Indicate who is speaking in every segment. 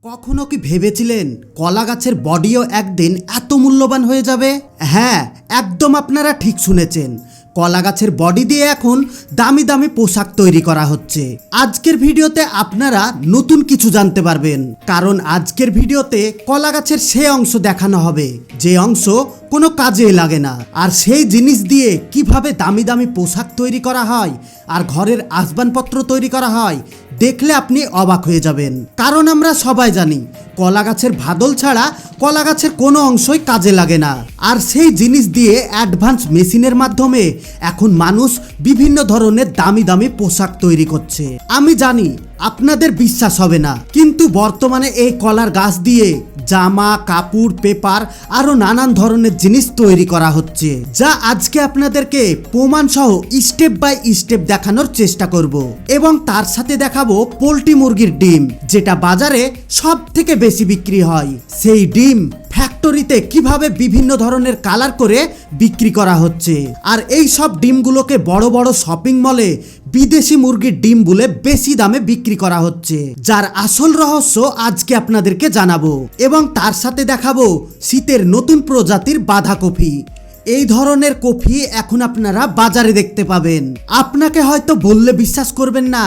Speaker 1: কখনো কি ভেবেছিলেন কলা গাছের বডিও একদিন এত মূল্যবান হয়ে যাবে? হ্যাঁ, একদম আপনারা ঠিক শুনেছেন। কলা গাছের বডি দিয়ে এখন দামি দামি পোশাক তৈরি করা হচ্ছে। আজকের ভিডিওতে আপনারা নতুন কিছু জানতে পারবেন, কারণ আজকের ভিডিওতে কলা গাছের সেই অংশ দেখানো হবে যে অংশ কোনো কাজে লাগে না, আর সেই জিনিস দিয়ে কিভাবে দামি দামি পোশাক তৈরি করা হয় আর ঘরের আসবাবপত্র তৈরি করা হয়, দেখলে আপনি অবাক হয়ে যাবেন। কারণ আমরা সবাই জানি কলা গাছের ভাদল ছাড়া কলা গাছের কোনো অংশই কাজে লাগে না, আর সেই জিনিস দিয়ে অ্যাডভান্স মেশিনের মাধ্যমে এখন মানুষ বিভিন্ন ধরনের দামি দামি পোশাক তৈরি করছে। আমি জানি আপনাদের বিশ্বাস হবে না, কিন্তু বর্তমানে এই কলার গাছ দিয়ে জামা কাপড় পেপার আরো নানান ধরনের জিনিস তৈরি করা হচ্ছে, যা আজকে আপনাদেরকে প্রমাণ সহ স্টেপ বাই স্টেপ দেখানোর চেষ্টা করব। এবং তার সাথে দেখাবো পোল্ট্রি মুরগির ডিম, যেটা বাজারে সব থেকে বেশি বিক্রি হয়। সেই ডিম ফ্যাক্টরিতে কিভাবে বিভিন্ন ধরনের কালার করে বিক্রি করা হচ্ছে, আর এই সব ডিমগুলোকে বড় বড় শপিং মলে বিদেশি মুরগির ডিম বলে বেশি দামে বিক্রি করা হচ্ছে, যার আসল রহস্য আজকে আপনাদেরকে জানাবো। এবং তার সাথে দেখাবো শীতের নতুন প্রজাতির বাঁধাকপি। এই ধরনের কফি এখন আপনারা বাজারে দেখতে পাবেন। আপনাকে হয়তো বললে বিশ্বাস করবেন না,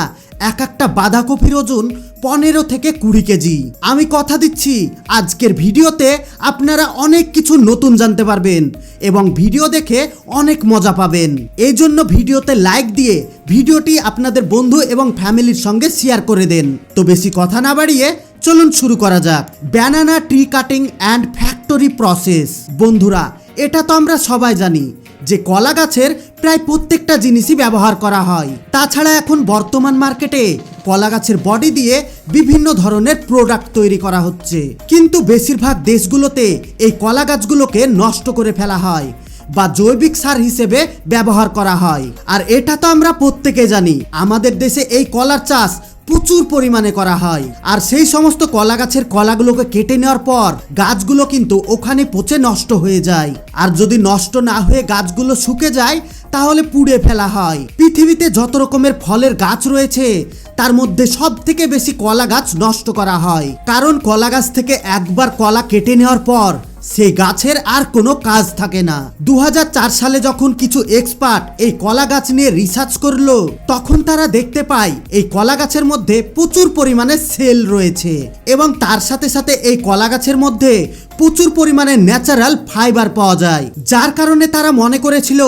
Speaker 1: এক একটা বাঁধাকপির ওজন 15 থেকে 20 কেজি। আমি কথা দিচ্ছি আজকের ভিডিওতে আপনারা অনেক কিছু নতুন জানতে পারবেন এবং ভিডিও দেখে অনেক মজা পাবেন। এই জন্য ভিডিওতে লাইক দিয়ে ভিডিওটি আপনাদের বন্ধু এবং ফ্যামিলির সঙ্গে শেয়ার করে দেন। তো বেশি কথা না বাড়িয়ে চলুন শুরু করা যাক। Banana tree cutting and factory process. বন্ধুরা, এটা তো আমরা সবাই জানি যে কলা গাছের প্রায় প্রত্যেকটা জিনিসই ব্যবহার করা হয়। তাছাড়া এখন বর্তমান মার্কেটে কলা গাছের বডি দিয়ে বিভিন্ন ধরনের প্রোডাক্ট তৈরি করা হচ্ছে, কিন্তু বেশিরভাগ দেশগুলোতে এই কলা গাছগুলোকে নষ্ট করে ফেলা হয় বা জৈবিক সার হিসেবে ব্যবহার করা হয়। আর এটা তো আমরা প্রত্যেকে জানি, আমাদের দেশে এই কলার চাষ প্রচুর পরিমাণে করা হয়, আর সেই সমস্ত কলা গাছের কলাগুলোকে কেটে নেওয়ার পর গাছগুলো কিন্তু ওখানে পচে নষ্ট হয়ে যায়। আর যদি নষ্ট না হয়ে গাছগুলো শুকে যায় তাহলে পুড়ে ফেলা হয়। পৃথিবীতে যত রকমের ফলের গাছ রয়েছে তার মধ্যে সব থেকে বেশি কলা গাছ নষ্ট করা হয়, কারণ কলা গাছ থেকে একবার কলা কেটে নেওয়ার পর সেই গাছের আর কোনো কাজ থাকে না। 2004 সালে যখন কিছু এক্সপার্ট এই কলা গাছ নিয়ে রিসার্চ করলো, তখন তারা দেখতে পায় এই কলা গাছের মধ্যে প্রচুর পরিমাণে সেল রয়েছে এবং তার সাথে সাথে এই কলা গাছের মধ্যে প্রচুর পরিমাণে ন্যাচারাল ফাইবার পাওয়া যায়, যার কারণে তারা মনে করেছিল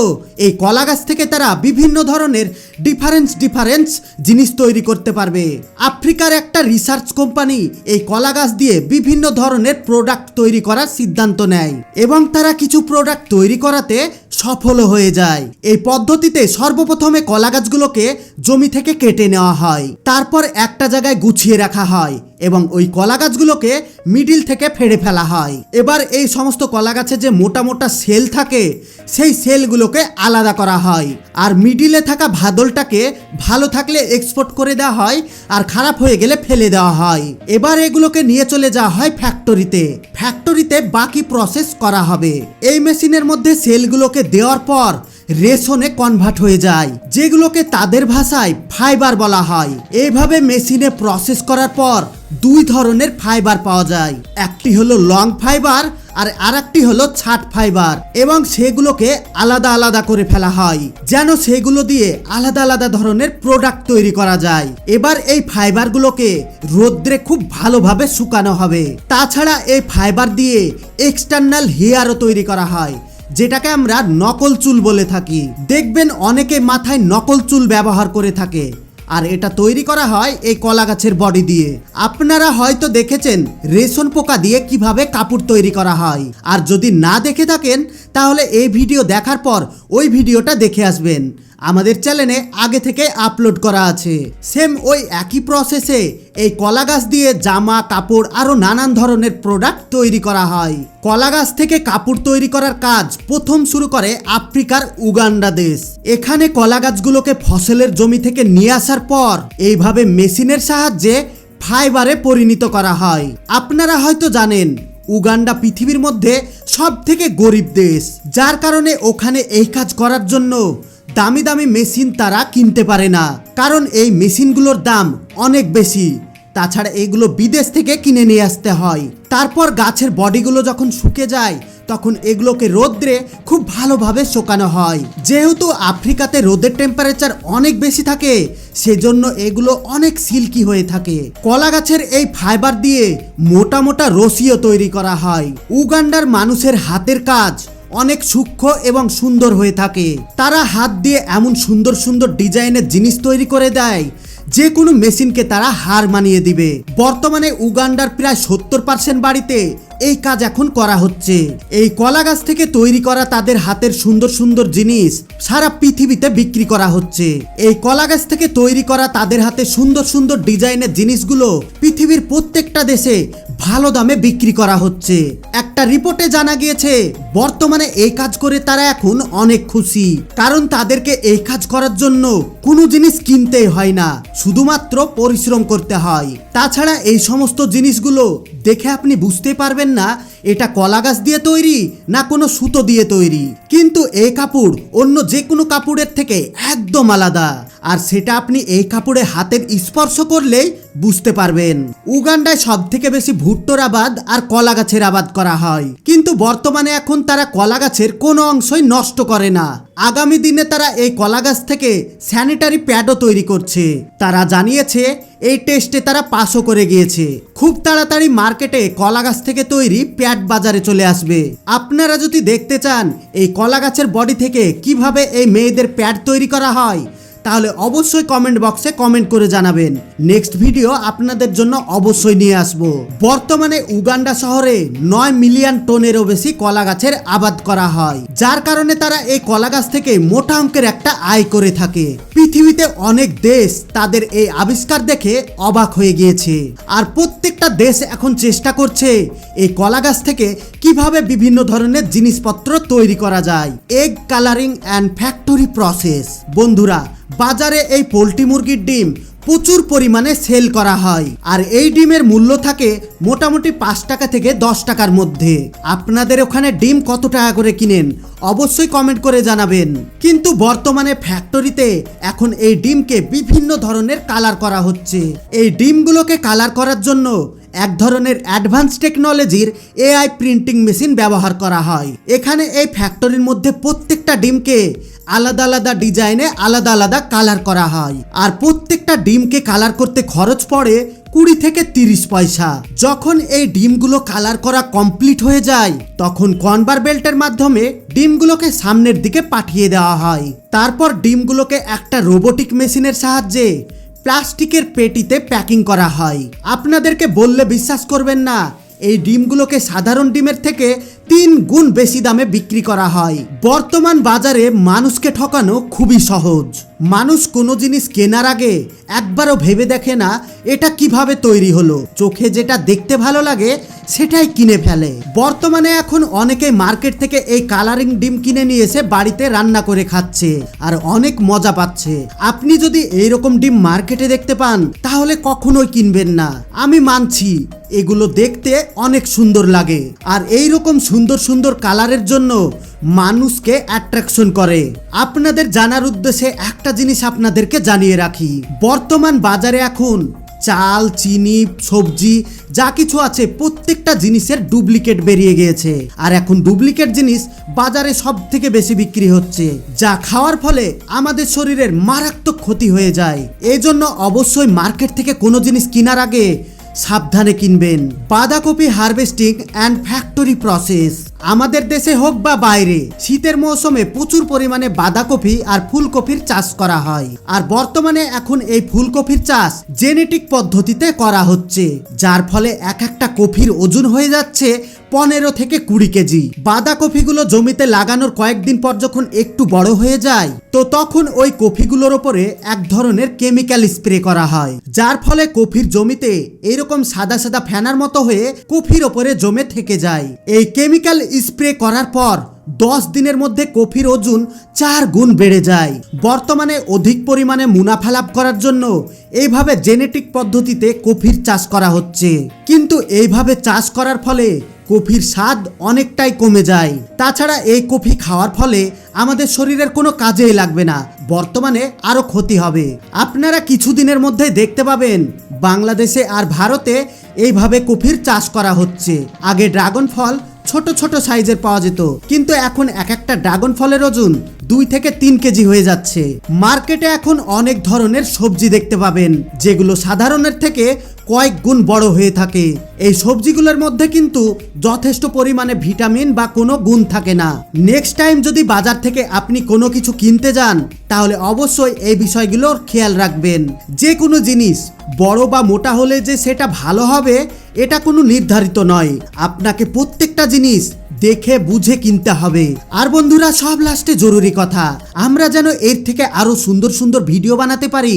Speaker 1: এই কলা গাছ থেকে তারা বিভিন্ন ধরনের ডিফারেন্স জিনিস তৈরি করতে পারবে। আফ্রিকার একটা রিসার্চ কোম্পানি এই কলা গাছ দিয়ে বিভিন্ন ধরনের প্রোডাক্ট তৈরি করার সিদ্ধান্ত নেয় এবং তারা কিছু প্রোডাক্ট তৈরি করাতে সফল হয়ে যায়। এই পদ্ধতিতে সর্বপ্রথমে কলা গাছগুলোকে জমি থেকে কেটে নেওয়া হয়, তারপর একটা জায়গায় গুছিয়ে রাখা হয় এবং ওই কলা গাছগুলোকে মিডিল থেকে ফেড়ে ফেলা হয়। এবার এই সমস্ত কলা গাছে যে মোটা মোটা সেল থাকে সেই সেলগুলোকে আলাদা করা হয়, আর মিডিলে থাকা ভাদলটাকে ভালো থাকলে এক্সপোর্ট করে দেওয়া হয় আর খারাপ হয়ে গেলে ফেলে দেওয়া হয়। এবার এগুলোকে নিয়ে চলে যাওয়া হয় ফ্যাক্টরিতে বাকি প্রসেস করা হবে। এই মেশিনের মধ্যে সেলগুলোকে দেওয়ার পর রেশনে কনভার্ট হয়ে যায়, যেগুলোকে তাদের ভাষায় ফাইবার বলা হয়। এইভাবে মেশিনে প্রসেস করার পর দুই ধরনের ফাইবার পাওয়া যায়, একটি হলো লং ফাইবার আর আরেকটি হলো ছাট ফাইবার, এবং সেগুলোকে আলাদা আলাদা করে ফেলা হয় যেন সেগুলো দিয়ে আলাদা আলাদা ধরনের প্রোডাক্ট তৈরি করা যায়। এবার এই ফাইবারগুলোকে রোদ্রে খুব ভালোভাবে শুকানো হবে। তাছাড়া এই ফাইবার দিয়ে এক্সটার্নাল হেয়ারও তৈরি করা হয়, যেটাকে আমরা নকল চুল বলে থাকি। দেখবেন অনেকে মাথায় নকল চুল ব্যবহার করে থাকে, আর এটা তৈরি করা হয় এই কলা গাছের বডি দিয়ে। আপনারা হয়তো দেখেছেন রেশম পোকা দিয়ে কিভাবে কাপড় তৈরি করা হয়, আর যদি না দেখে থাকেন তাহলে এই ভিডিও দেখার পর ওই ভিডিওটা দেখে আসবেন, আমাদের চ্যানেলে আগে থেকে আপলোড করা আছে। সেম ওই একই প্রসেসে এই কলা গাছ দিয়ে জামা কাপড় আরো নানান ধরনের প্রোডাক্ট তৈরি করা হয়। কলা গাছ থেকে কাপড় তৈরি করার কাজ প্রথম শুরু করে আফ্রিকার উগান্ডা দেশ। এখানে কলা গাছগুলোকে ফসলের জমি থেকে নিয়ে আসার পর এইভাবে মেশিনের সাহায্যে ফাইবারে পরিণত করা হয়। আপনারা হয়তো জানেন উগান্ডা পৃথিবীর মধ্যে সব থেকে গরিব দেশ, যার কারণে ওখানে এই কাজ করার জন্য দামি দামি মেশিন তারা কিনতে পারে না, কারণ এই মেশিনগুলোর দাম অনেক বেশি। তাছাড়া এগুলো বিদেশ থেকে কিনে নিয়ে আসতে হয়। তারপর গাছের বডিগুলো যখন শুকে যায় তখন এগুলোকে রোদ্রে খুব ভালোভাবে শুকানো হয়। যেহেতু আফ্রিকাতে রোদের টেম্পারেচার অনেক বেশি থাকে সেজন্য এগুলো অনেক সিল্কি হয়ে থাকে। কলা গাছের এই ফাইবার দিয়ে মোটা মোটা রশিও তৈরি করা হয়। উগান্ডার মানুষের হাতের কাজ অনেক সূক্ষ্ম এবং সুন্দর হয়ে থাকে। তারা হাত দিয়ে এমন সুন্দর সুন্দর ডিজাইনের জিনিস তৈরি করে দেয় যে কোনো মেশিনকে তারা হার মানিয়ে দিবে। বর্তমানে উগান্ডার প্রায় 70% বাড়িতে এই কাজ এখন করা হচ্ছে। এই কলা গাছ থেকে তৈরি করা তাদের হাতের সুন্দর সুন্দর জিনিস সারা পৃথিবীতে বিক্রি করা হচ্ছে। এই কলা গাছ থেকে তৈরি করা তাদের হাতে সুন্দর সুন্দর ডিজাইনের জিনিসগুলো পৃথিবীর প্রত্যেকটা দেশে ভালো দামে বিক্রি করা হচ্ছে। একটা রিপোর্টে জানা গিয়েছে বর্তমানে এই কাজ করে তারা এখন অনেক খুশি, কারণ তাদেরকে এই কাজ করার জন্য কোনো জিনিস কিনতেই হয় না, শুধুমাত্র পরিশ্রম করতে হয়। তাছাড়া এই সমস্ত জিনিসগুলো দেখে আপনি বুঝতে পারবেন না এটা কলা গাছ দিয়ে তৈরি না কোনো সুতো দিয়ে তৈরি, কিন্তু এই কাপড় অন্য যে কোনো কাপড়ের থেকে একদম আলাদা, আর সেটা আপনি এই কাপড়ে হাতের স্পর্শ করলেই বুঝতে পারবেন। উগান্ডায় সব থেকে বেশি ভুট্টোর আবাদ আর কলা গাছের আবাদ করা হয়, কিন্তু বর্তমানে এখন তারা কলা গাছের কোনো অংশই নষ্ট করে না। আগামী দিনে তারা এই কলা গাছ থেকে স্যানিটারি প্যাডও তৈরি করছে। তারা জানিয়েছে এই টেস্টে তারা পাসও করে গিয়েছে। খুব তাড়াতাড়ি মার্কেটে কলা গাছ থেকে তৈরি প্যাড বাজারে চলে আসবে। আপনারা যদি দেখতে চান এই কলা গাছের বডি থেকে কিভাবে এই মেয়েদের প্যাড তৈরি করা হয় তাহলে অবশ্যই কমেন্ট বক্সে কমেন্ট করে জানাবেন। নেক্সট ভিডিও আপনাদের জন্য অবশ্যই নিয়ে আসব। বর্তমানে উগান্ডা শহরে 9 মিলিয়ন টনেরও বেশি কলা গাছের আবাদ করা হয়, যার কারণে তারা এই কলা গাছ থেকে মোটা অঙ্কের একটা আয় করে থাকে। পৃথিবীতে অনেক দেশ তাদের এই আবিষ্কার দেখে অবাক হয়ে গিয়েছে, আর প্রত্যেকটা দেশ এখন চেষ্টা করছে এই কলা গাছ থেকে কিভাবে বিভিন্ন ধরনের জিনিসপত্র তৈরি করা যায়। Egg colouring and factory process. বন্ধুরা, বাজারে এই পোল্ট্রি মুরগির ডিম প্রচুর পরিমাণে সেল করা হয়, আর এই ডিমের মূল্য থাকে মোটামুটি 5 টাকা থেকে 10 টাকার মধ্যে। আপনাদের ওখানে ডিম কত টাকা করে কিনেন অবশ্যই কমেন্ট করে জানাবেন। কিন্তু বর্তমানে ফ্যাক্টরিতে এখন এই ডিমকে বিভিন্ন ধরনের কালার করা হচ্ছে। এই ডিমগুলোকে কালার করার জন্য এক ধরনের অ্যাডভান্স টেকনোলজির এআই প্রিন্টিং মেশিন ব্যবহার করা হয়। এখানে এই ফ্যাক্টরির মধ্যে প্রত্যেকটা ডিমকে আলাদা আলাদা ডিজাইনে আলাদা আলাদা কালার করা হয়, আর প্রত্যেকটা ডিমকে কালার করতে খরচ পড়ে 20 থেকে 30 পয়সা। যখন এই ডিমগুলো কালার করা কমপ্লিট হয়ে যায় তখন কনভার বেল্টের মাধ্যমে ডিমগুলোকে সামনের দিকে পাঠিয়ে দেওয়া হয়। তারপর ডিমগুলোকে একটা রোবোটিক মেশিনের সাহায্যে প্লাস্টিকের পেটিতে প্যাকিং করা হয়। আপনাদেরকে বললে বিশ্বাস করবেন না, এই ডিমগুলোকে সাধারণ ডিমের থেকে 3 গুণ বেশি দামে বিক্রি করা হয়। বর্তমান বাজারে মানুষকে ঠকানো খুবই সহজ। মানুষ কোনো জিনিস কেনার আগে একবারও ভেবে দেখে না এটা কিভাবে তৈরি হলো, চোখে যেটা দেখতে ভালো লাগে সেটাই কিনে ফেলে। বর্তমানে এখন অনেকেই মার্কেট থেকে এই কালারিং ডিম কিনে নিয়ে এসে বাড়িতে রান্না করে খাচ্ছে আর অনেক মজা পাচ্ছে। আপনি যদি এইরকম ডিম মার্কেটে দেখতে পান তাহলে কখনোই কিনবেন না। আমি মানছি এগুলো দেখতে অনেক সুন্দর লাগে, আর এইরকম সুন্দর সুন্দর কালারের জন্য মানুষকে অ্যাট্রাকশন করে। আপনাদের জানার উদ্দেশ্যে একটা জিনিস আপনাদেরকে জানিয়ে রাখি, বর্তমান বাজারে এখন চাল, চিনি, সবজি যা কিছু আছে প্রত্যেকটা জিনিসের ডুপ্লিকেট বেরিয়ে গিয়েছে, আর এখন ডুপ্লিকেট জিনিস বাজারে সব থেকে বেশি বিক্রি হচ্ছে, যা খাওয়ার ফলে আমাদের শরীরের মারাত্মক ক্ষতি হয়ে যায়। এই জন্য অবশ্যই মার্কেট থেকে কোনো জিনিস কেনার আগে সাবধানে কিনবেন। বাঁধাকপি হারভেস্টিং অ্যান্ড ফ্যাক্টরি প্রসেস। আমাদের দেশে হোক বা বাইরে শীতের মৌসুমে প্রচুর পরিমাণে বাঁধাকপি আর ফুলকপির চাষ করা হয়, আর বর্তমানে এখন এই ফুলকপির চাষ জেনেটিক পদ্ধতিতে করা হচ্ছে, যার ফলে এক একটা কপির ওজন হয়ে যাচ্ছে 15 থেকে 20 কেজি। বাঁধাকপিগুলো জমিতে লাগানোর কয়েকদিন পর যখন একটু বড় হয়ে যায় তো তখন ওই কপিগুলোর ওপরে এক ধরনের কেমিক্যাল স্প্রে করা হয়, যার ফলে কপির জমিতে এরকম সাদা সাদা ফেনার মতো হয়ে কপির ওপরে জমে থেকে যায়। এই কেমিক্যাল স্প্রে করার পর 10 দিনের মধ্যে কফির ওজন 4 গুণ বেড়ে যায়। বর্তমানে অধিক পরিমাণে মুনাফা লাভ করার জন্য এইভাবে জেনেটিক পদ্ধতিতে কফির চাষ করা হচ্ছে, কিন্তু এইভাবে চাষ করার ফলে কফির স্বাদ অনেকটাই কমে যায়। তাছাড়া এই কফি খাওয়ার ফলে আমাদের শরীরের কোনো কাজেই লাগবে না, বর্তমানে আরও ক্ষতি হবে। আপনারা কিছুদিনের মধ্যে দেখতে পাবেন বাংলাদেশে আর ভারতে এইভাবে কফির চাষ করা হচ্ছে। আগে ড্রাগন ফল ছোট ছোট সাইজের পাওয়া যেত, কিন্তু এখন এক একটা ড্রাগন ফলের ওজন 2 থেকে 3 কেজি হয়ে যাচ্ছে। মার্কেটে এখন অনেক ধরনের সবজি দেখতে পাবেন যেগুলো সাধারণের থেকে কয়েক গুণ বড় হয়ে থাকে। এই সবজিগুলোর মধ্যে কিন্তু যথেষ্ট পরিমাণে ভিটামিন বা কোনো গুণ থাকে না। নেক্সট টাইম যদি বাজার থেকে আপনি কোনো কিছু কিনতে যান তাহলে অবশ্যই এই বিষয়গুলোর খেয়াল রাখবেন। যে কোনো জিনিস বড় বা মোটা হলে যে সেটা ভালো হবে এটা কোনো নির্ধারিত নয়। আপনাকে প্রত্যেকটা জিনিস দেখে বুঝে কিনতে হবে। আর বন্ধুরা, সব লাস্টে জরুরি কথা, আমরা যেন এর থেকে আরো সুন্দর সুন্দর ভিডিও বানাতে পারি,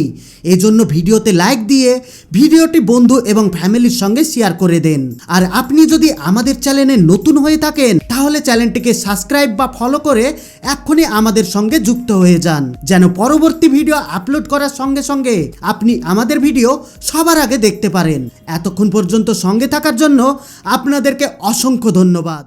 Speaker 1: এজন্য ভিডিওতে লাইক দিয়ে ভিডিওটি বন্ধু এবং ফ্যামিলির সঙ্গে শেয়ার করে দেন। আর আপনি যদি আমাদের চ্যানেলে নতুন হয়ে থাকেন তাহলে চ্যানেলটিকে সাবস্ক্রাইব বা ফলো করে এক্ষুনি আমাদের সঙ্গে যুক্ত হয়ে যান, যেন পরবর্তী ভিডিও আপলোড করার সঙ্গে সঙ্গে আপনি আমাদের ভিডিও সবার আগে দেখতে পারেন। এতক্ষণ পর্যন্ত সঙ্গে থাকার জন্য আপনাদেরকে অসংখ্য ধন্যবাদ।